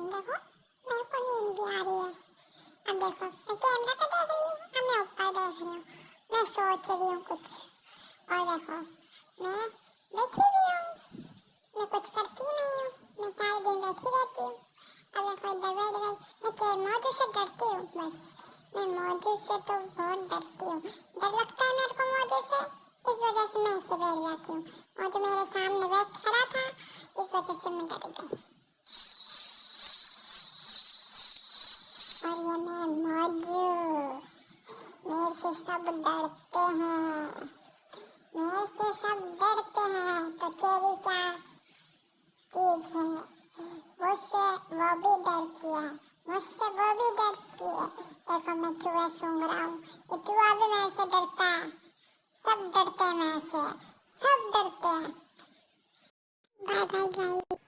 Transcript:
देखो मेरे को नींद भी आ रही है। अब देखो मैं कैमरा पे देख रही हूँ, अब मैं ऊपर देख रही हूँ, मैं सोच रही हूँ कुछ। और देखो मैं बैठी भी हूँ, मैं कुछ करती नहीं हूँ, मैं सारे दिन बैठी रहती हूँ। अब देखो इधर बैठ गई। मैं मौजू से डरती हूँ, बस मैं मौजू से तो बहुत डरती हूँ। डर लगता है मेरे को मौजू से, इस वजह से मैं इससे बैठ जाती हूँ। मौजू मेरे सामने बैठ खड़ा था, इस वजह से मैं डर गई। और ये मैं मौजू, मेरे से सब डरते हैं, मेरे से सब डरते हैं। तो चेरी क्या चीज है, मुझसे वो भी डरती है, मुझसे वो भी डरती है। देखो मैं चूहा सूंघ रहा हूँ, ये चूहा भी मेरे से डरता है। सब डरते हैं मेरे से, सब डरते हैं। Bye bye guys.